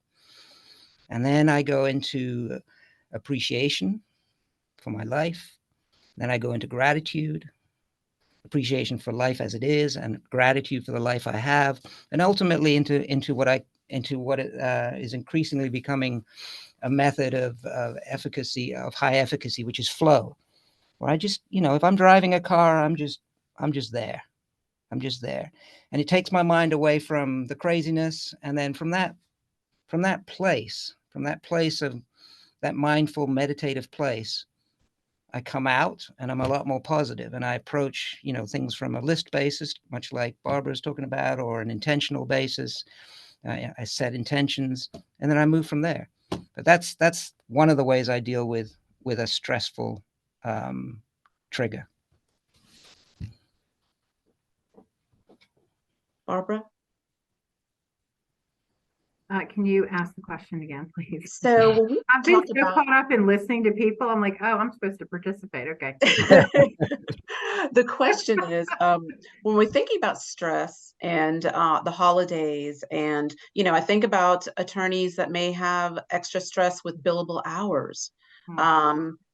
And then I go into appreciation for my life. Then I go into gratitude, appreciation for life as it is, and gratitude for the life I have, and ultimately into what is increasingly becoming a method of efficacy, of high efficacy, which is flow. Where I just, if I'm driving a car, I'm just there. I'm just there. And it takes my mind away from the craziness. And then from that place of that mindful, meditative place, I come out and I'm a lot more positive, and I approach, things from a list basis, much like Barbara's talking about, or an intentional basis. I set intentions, and then I move from there. But that's one of the ways I deal with a stressful trigger. Barbara? Can you ask the question again, please? So when we I've been talk so about caught up in listening to people. I'm like, oh, I'm supposed to participate. Okay. the question is, when we're thinking about stress and the holidays, and I think about attorneys that may have extra stress with billable hours,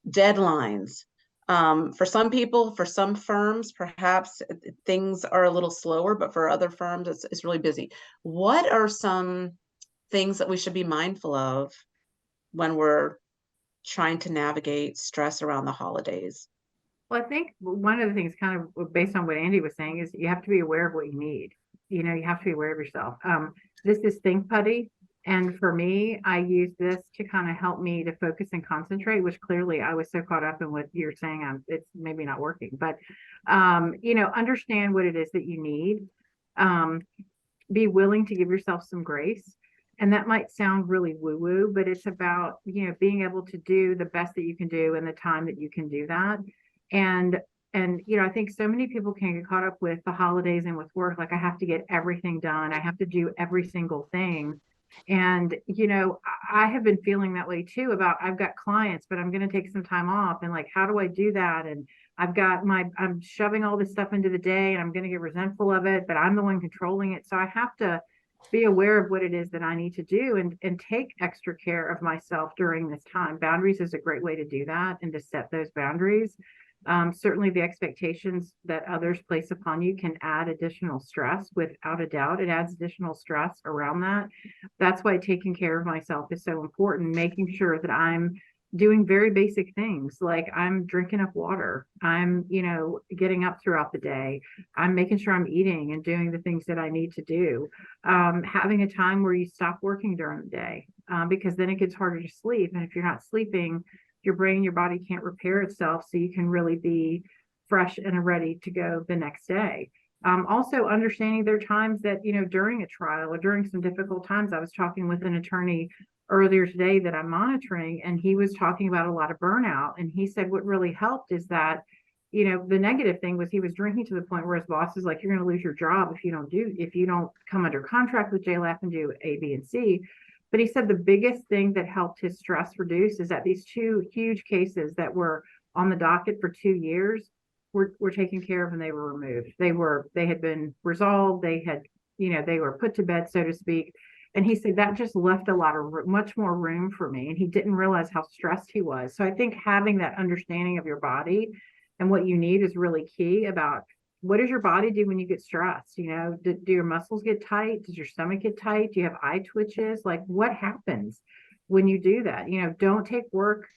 deadlines. For some people, for some firms, perhaps things are a little slower, but for other firms, it's really busy. What are some things that we should be mindful of when we're trying to navigate stress around the holidays? Well, I think one of the things, kind of based on what Andy was saying, is you have to be aware of what you need. You have to be aware of yourself. This is Think Putty. And for me, I use this to kind of help me to focus and concentrate, which clearly I was so caught up in what you're saying, it's maybe not working. But, understand what it is that you need. Be willing to give yourself some grace. And that might sound really woo-woo, but it's about, being able to do the best that you can do in the time that you can do that. And I think so many people can get caught up with the holidays and with work, like I have to get everything done. I have to do every single thing. And, I have been feeling that way too, about I've got clients, but I'm going to take some time off, and like, how do I do that? And I'm shoving all this stuff into the day, and I'm going to get resentful of it, but I'm the one controlling it. So I have to be aware of what it is that I need to do, and take extra care of myself during this time. Boundaries is a great way to do that, and to set those boundaries. Certainly the expectations that others place upon you can add additional stress. Without a doubt, it adds additional stress around that. That's why taking care of myself is so important, making sure that I'm doing very basic things, like I'm drinking enough water, I'm getting up throughout the day, I'm making sure I'm eating and doing the things that I need to do, having a time where you stop working during the day, because then it gets harder to sleep. And if you're not sleeping, your brain, your body can't repair itself, so you can really be fresh and ready to go the next day. Also understanding there are times that, you know, during a trial or during some difficult times. I was talking with an attorney earlier today that I'm monitoring, and he was talking about a lot of burnout. And he said what really helped is that, you know, the negative thing was he was drinking to the point where his boss is like, you're going to lose your job if you don't come under contract with JLAF and do A, B, and C. But he said the biggest thing that helped his stress reduce is that these two huge cases that were on the docket for 2 years were taken care of, and they were removed. They had been resolved. They had, you know, they were put to bed, so to speak. And he said that just left a lot of much more room for me. And he didn't realize how stressed he was. So I think having that understanding of your body and what you need is really key about what does your body do when you get stressed? You know, do your muscles get tight? Does your stomach get tight? Do you have eye twitches? Like, what happens when you do that? You know, don't take work,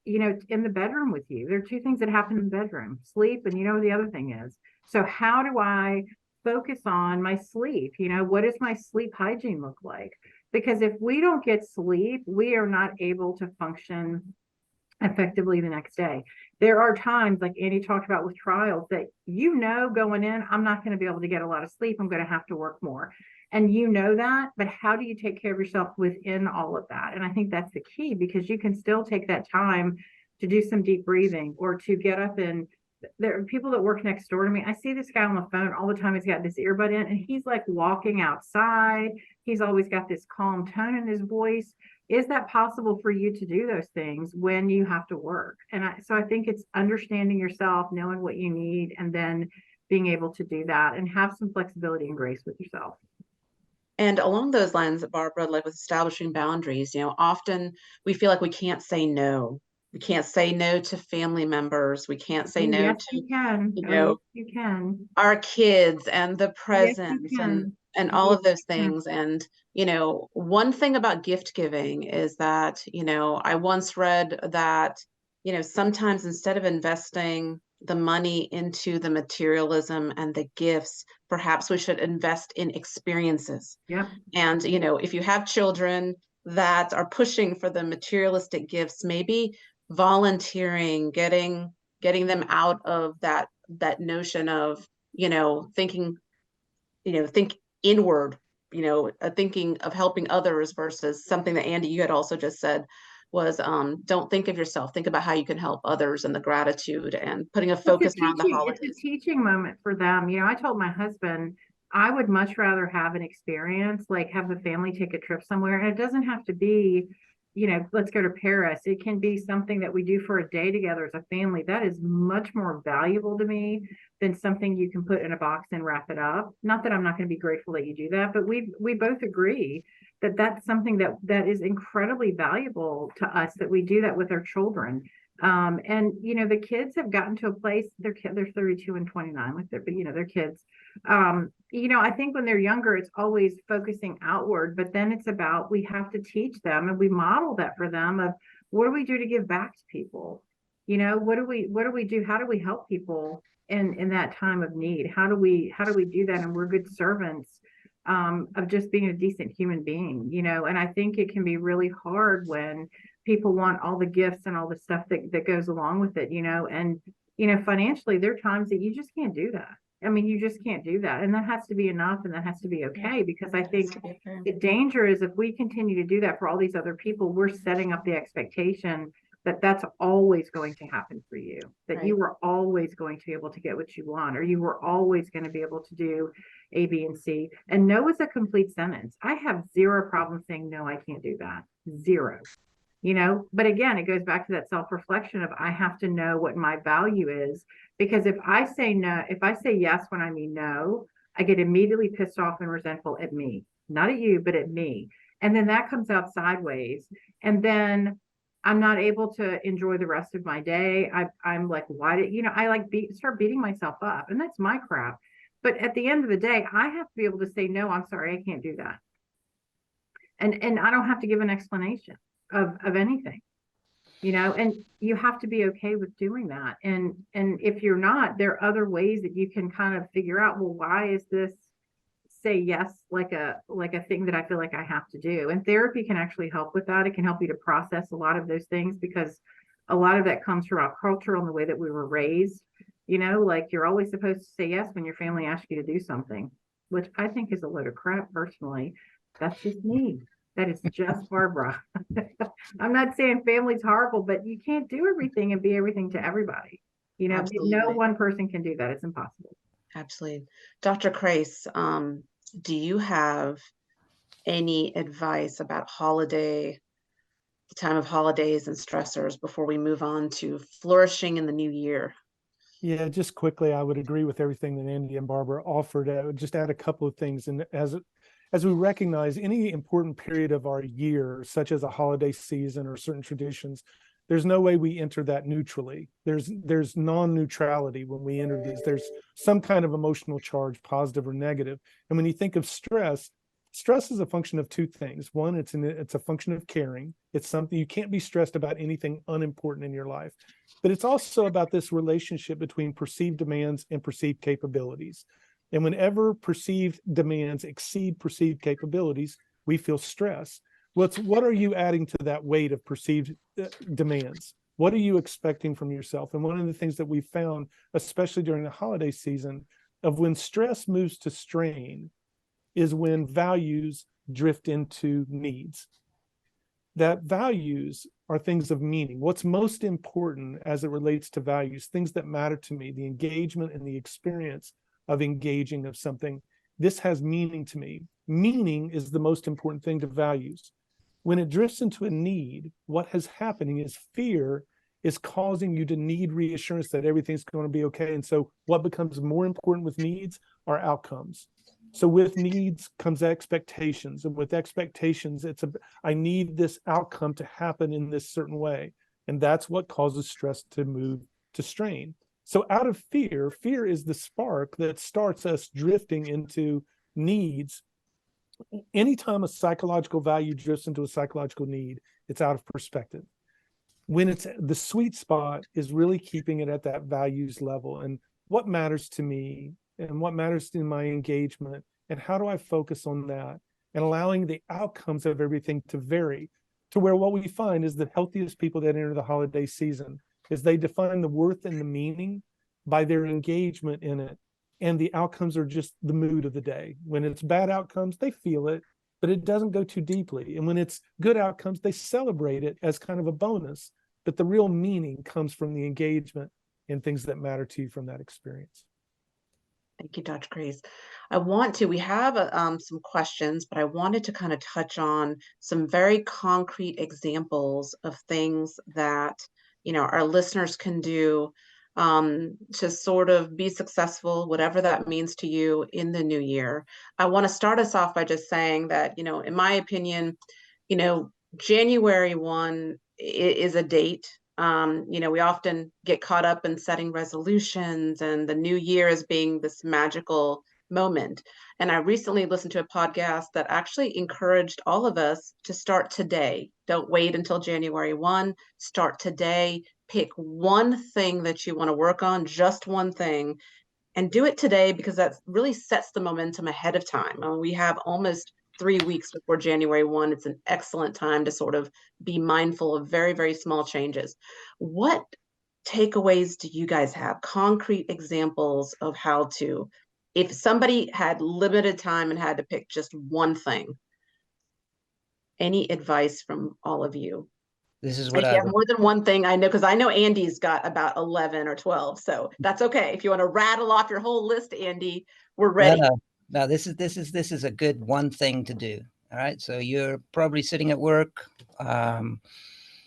you know, in the bedroom with you. There are two things that happen in the bedroom: sleep, and you know, the other thing is. So how do I focus on my sleep? You know, what does my sleep hygiene look like? Because if we don't get sleep, we are not able to function effectively the next day. There are times, like Andy talked about with trials, that you know going in, I'm not going to be able to get a lot of sleep. I'm going to have to work more. And you know that, but how do you take care of yourself within all of that? And I think that's the key, because you can still take that time to do some deep breathing, or to get up. And there are people that work next door to me. I see this guy on the phone all the time. He's got this earbud in, and he's like walking outside. He's always got this calm tone in his voice. Is that possible for you to do those things when you have to work? And so I think it's understanding yourself, knowing what you need, and then being able to do that and have some flexibility and grace with yourself. And along those lines, Barbara, like with establishing boundaries, you know, often we feel like we can't say no. We can't say no to family members. We can't say no Yes, to, you can. you Oh, know, yes, you can. our kids and the Yes, you presents can. and all of those Yes. things. And, you know, one thing about gift giving is that, you know, I once read that, you know, sometimes instead of investing the money into the materialism and the gifts, perhaps we should invest in experiences. Yep. And, you know, if you have children that are pushing for the materialistic gifts, maybe volunteering, getting them out of that notion of, you know, thinking, you know, think inward, you know, thinking of helping others, versus something that Andy, you had also just said was, don't think of yourself, think about how you can help others, and the gratitude, and putting a focus around the holidays. It's a teaching moment for them. You know, I told my husband I would much rather have an experience, like have the family take a trip somewhere. And it doesn't have to be, you know, let's go to Paris. It can be something that we do for a day together as a family. That is much more valuable to me than something you can put in a box and wrap it up. Not that I'm not going to be grateful that you do that, but we both agree that that's something that is incredibly valuable to us, that we do that with our children. And you know, the kids have gotten to a place, they're 32 and 29, like they're kids. You know, I think when they're younger, it's always focusing outward, but then it's about, we have to teach them, and we model that for them, of what do we do to give back to people? You know, what do we do? How do we help people in that time of need? How do we do that? And we're good servants of just being a decent human being, you know. And I think it can be really hard when people want all the gifts and all the stuff that goes along with it, you know. And, you know, financially, there are times that you just can't do that. I mean, you just can't do that. And that has to be enough, and that has to be okay, because I think the danger is if we continue to do that for all these other people, we're setting up the expectation that that's always going to happen for you, that Right. you were always going to be able to get what you want, or you were always going to be able to do A, B, and C. And no is a complete sentence. I have zero problem saying, no, I can't do that. Zero. You know, but again, it goes back to that self-reflection of, I have to know what my value is, because if I say no, if I say yes when I mean no, I get immediately pissed off and resentful at me, not at you, but at me. And then that comes out sideways. And then I'm not able to enjoy the rest of my day. I'm like, why did, you know, I like start beating myself up, and that's my crap. But at the end of the day, I have to be able to say, no, I'm sorry, I can't do that. And I don't have to give an explanation of anything, you know. And you have to be okay with doing that. And if you're not, there are other ways that you can kind of figure out, well, why is this say yes like a thing that I feel like I have to do? And therapy can actually help with that. It can help you to process a lot of those things, because a lot of that comes from our culture and the way that we were raised. Like you're always supposed to say yes when your family asks you to do something, which I think is a load of crap personally. That's just me. That is just Barbara. I'm not saying family's horrible, but you can't do everything and be everything to everybody. No Absolutely. one person can do that. It's impossible. Absolutely. Dr. Kreis, do you have any advice about the time of holidays and stressors before we move on to flourishing in the new year? Yeah, just quickly, I would agree with everything that Andy and Barbara offered. I would just add a couple of things. And as we recognize any important period of our year, such as a holiday season or certain traditions, there's no way we enter that neutrally. There's non-neutrality when we enter these. There's some kind of emotional charge, positive or negative. And when you think of stress, stress is a function of two things. One, it's a function of caring. It's something you can't be stressed about anything unimportant in your life. But it's also about this relationship between perceived demands and perceived capabilities. And whenever perceived demands exceed perceived capabilities, we feel stress. What are you adding to that weight of perceived demands? What are you expecting from yourself? And one of the things that we found, especially during the holiday season, of when stress moves to strain, is when values drift into needs. That values are things of meaning. What's most important as it relates to values, things that matter to me, the engagement and the experience of engaging of something, this has meaning to me. Meaning is the most important thing to values. When it drifts into a need, what is happening is fear is causing you to need reassurance that everything's going to be okay. And so what becomes more important with needs are outcomes. So with needs comes expectations, and with expectations, I need this outcome to happen in this certain way. And that's what causes stress to move to strain. So out of fear is the spark that starts us drifting into needs. Anytime a psychological value drifts into a psychological need, it's out of perspective. When it's the sweet spot is really keeping it at that values level and what matters to me and what matters in my engagement, and how do I focus on that, and allowing the outcomes of everything to vary to where what we find is the healthiest people that enter the holiday season is they define the worth and the meaning by their engagement in it. And the outcomes are just the mood of the day. When it's bad outcomes, they feel it, but it doesn't go too deeply. And when it's good outcomes, they celebrate it as kind of a bonus. But the real meaning comes from the engagement and things that matter to you from that experience. Thank you, Dr. Kreis. We have some questions, but I wanted to kind of touch on some very concrete examples of things that, our listeners can do to sort of be successful, whatever that means to you in the new year. I want to start us off by just saying that, in my opinion, January 1 is a date. We often get caught up in setting resolutions and the new year as being this magical moment. And I recently listened to a podcast that actually encouraged all of us to start today. Don't wait until January 1. Start today. Pick one thing that you want to work on, just one thing, and do it today, because that really sets the momentum ahead of time. We have almost 3 weeks before January 1. It's an excellent time to sort of be mindful of very, very small changes. What takeaways do you guys have? Concrete examples of how to, if somebody had limited time and had to pick just one thing, any advice from all of you? This is what if you have more than one thing, I know, because I know Andy's got about 11 or 12, so that's okay. If you want to rattle off your whole list, Andy, we're ready. No, this is a good one thing to do. All right, so you're probably sitting at work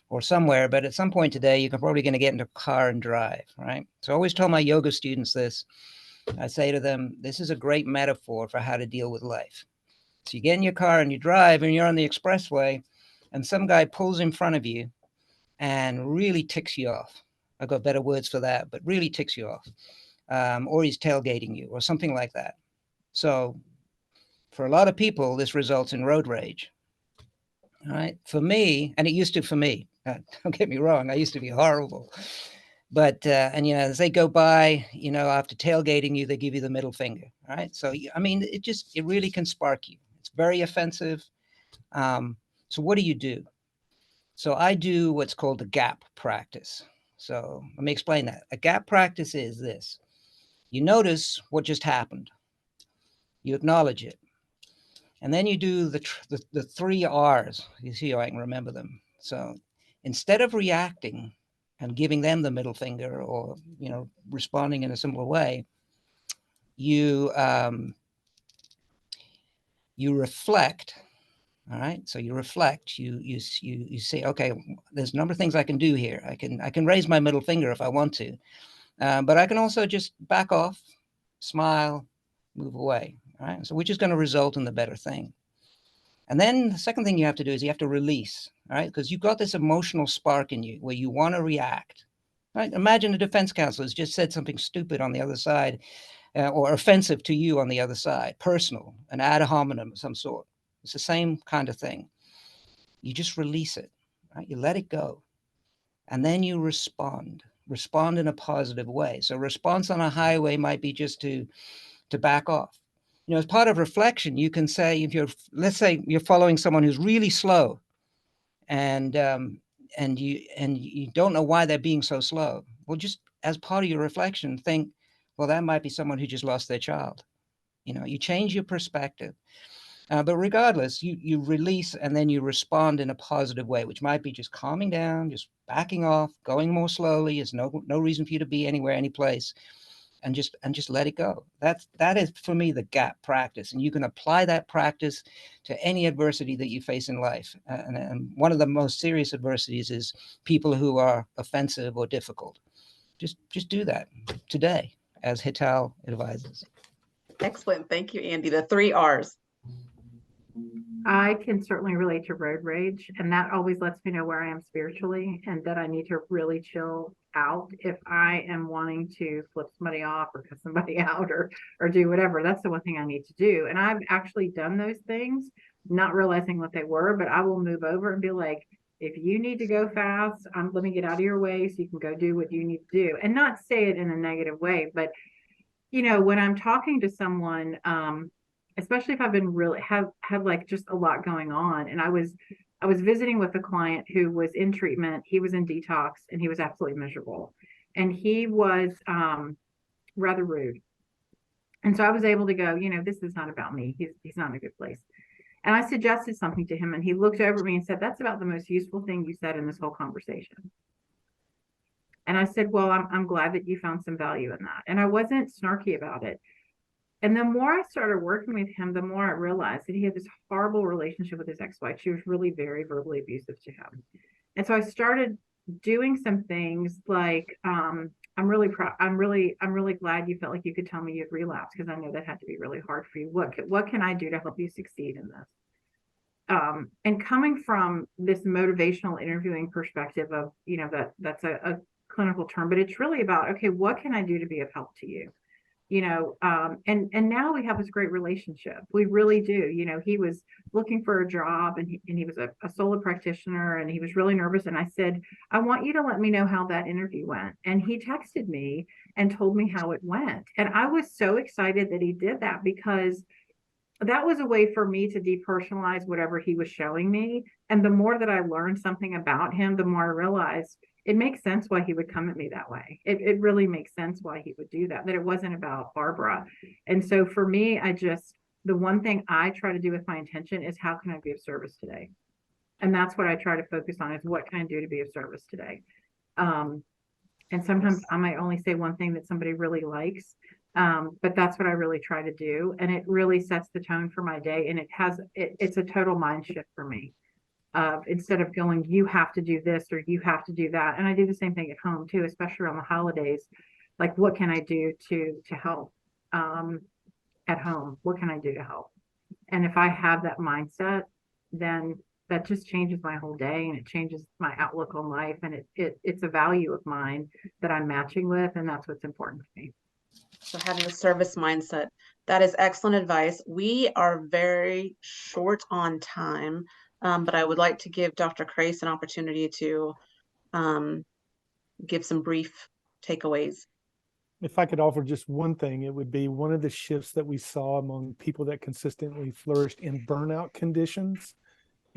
or somewhere, but at some point today, you're probably going to get into a car and drive. Right. So I always tell my yoga students this. I say to them, this is a great metaphor for how to deal with life. So you get in your car and you drive, and you're on the expressway, and some guy pulls in front of you and really ticks you off. I've got better words for that, but really ticks you off. Or he's tailgating you or something like that. So for a lot of people, this results in road rage. All right. For me, and it used to for me, don't get me wrong, I used to be horrible. But, as they go by, after tailgating you, they give you the middle finger. All right. So, it really can spark you. It's very offensive. So what do you do? So I do what's called the gap practice. So let me explain that. A gap practice is this. You notice what just happened. You acknowledge it. And then you do the 3 R's. You see how I can remember them. So instead of reacting and giving them the middle finger or, responding in a similar way, you reflect. All right. So you reflect, you say, okay, there's a number of things I can do here. I can raise my middle finger if I want to, but I can also just back off, smile, move away. All right. So which is going to result in the better thing. And then the second thing you have to do is you have to release. All right. Because you've got this emotional spark in you where you want to react. Right. Imagine a defense counsel has just said something stupid on the other side or offensive to you on the other side, personal, an ad hominem of some sort. It's the same kind of thing. You just release it, right? You let it go. And then you respond in a positive way. So response on a highway might be just to back off. As part of reflection, you can say, let's say you're following someone who's really slow and you don't know why they're being so slow. Well, just as part of your reflection, think, well, that might be someone who just lost their child. You change your perspective. But regardless, you release and then you respond in a positive way, which might be just calming down, just backing off, going more slowly. There's no reason for you to be anywhere, any place, and just let it go. That is for me the gap practice, and you can apply that practice to any adversity that you face in life. And one of the most serious adversities is people who are offensive or difficult. Just do that today, as Hital advises. Excellent. Thank you, Andy. The 3 R's. I can certainly relate to road rage, and that always lets me know where I am spiritually and that I need to really chill out. If I am wanting to flip somebody off or cut somebody out or do whatever, that's the one thing I need to do. And I've actually done those things, not realizing what they were, but I will move over and be like, if you need to go fast, let me get out of your way so you can go do what you need to do, and not say it in a negative way. But when I'm talking to someone, especially if I've been really have like just a lot going on. And I was visiting with a client who was in treatment. He was in detox and he was absolutely miserable. And he was rather rude. And so I was able to go, this is not about me. He's not in a good place. And I suggested something to him and he looked over at me and said, that's about the most useful thing you said in this whole conversation. And I said, well, I'm glad that you found some value in that. And I wasn't snarky about it. And the more I started working with him, the more I realized that he had this horrible relationship with his ex-wife. She was really very verbally abusive to him. And so I started doing some things like, I'm really glad you felt like you could tell me you'd relapsed, because I know that had to be really hard for you. What can I do to help you succeed in this? And coming from this motivational interviewing perspective of, that's a clinical term, but it's really about, okay, what can I do to be of help to you? And now we have this great relationship. We really do. He was looking for a job and he was a solo practitioner and he was really nervous. And I said, I want you to let me know how that interview went. And he texted me and told me how it went. And I was so excited that he did that, because that was a way for me to depersonalize whatever he was showing me. And the more that I learned something about him, the more I realized it makes sense why he would come at me that way. It really makes sense why he would do that it wasn't about Barbara. And so for me, the one thing I try to do with my intention is, how can I be of service today? And that's what I try to focus on, is what can I do to be of service today? And sometimes I might only say one thing that somebody really likes, but that's what I really try to do. And it really sets the tone for my day. And it's a total mind shift for me. Instead of going, you have to do this or you have to do that. And I do the same thing at home too, especially around the holidays. Like, what can I do to help at home? What can I do to help? And if I have that mindset, then that just changes my whole day, and it changes my outlook on life. And it's a value of mine that I'm matching with. And that's what's important to me. So having a service mindset, that is excellent advice. We are very short on time. But I would like to give Dr. Crace an opportunity to give some brief takeaways. If I could offer just one thing, it would be one of the shifts that we saw among people that consistently flourished in burnout conditions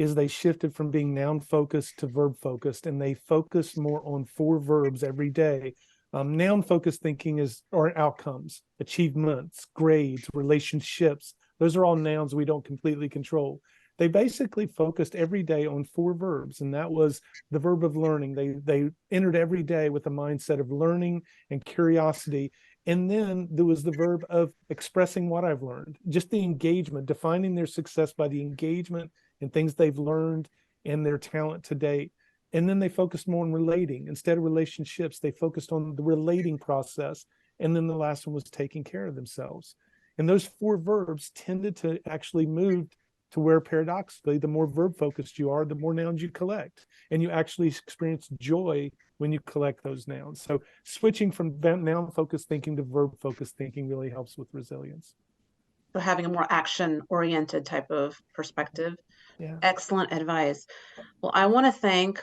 is they shifted from being noun focused to verb focused, and they focused more on 4 verbs every day. Noun focused thinking are outcomes, achievements, grades, relationships. Those are all nouns we don't completely control. They basically focused every day on 4 verbs, and that was the verb of learning. They entered every day with a mindset of learning and curiosity. And then there was the verb of expressing what I've learned, just the engagement, defining their success by the engagement and things they've learned and their talent to date. And then they focused more on relating. Instead of relationships, they focused on the relating process. And then the last one was taking care of themselves. And those 4 verbs tended to actually move to where, paradoxically, the more verb focused you are, the more nouns you collect. And you actually experience joy when you collect those nouns. So switching from noun focused thinking to verb focused thinking really helps with resilience. So having a more action oriented type of perspective. Yeah. Excellent advice. Well, I want to thank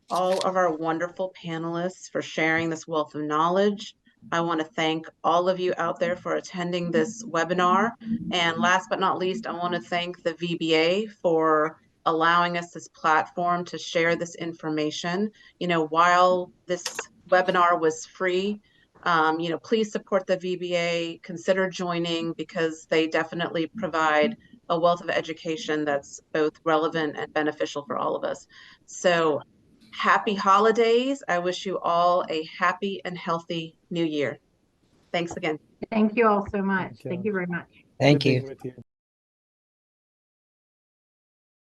all of our wonderful panelists for sharing this wealth of knowledge. I want to thank all of you out there for attending this webinar. And last but not least, I want to thank the VBA for allowing us this platform to share this information. You know, while this webinar was free, you know, please support the VBA, consider joining, because they definitely provide a wealth of education that's both relevant and beneficial for all of us. So happy holidays. I wish you all a happy and healthy new year. Thanks again. Thank you all so much. Thank you. Thank you very much. Thank Good being you. with you.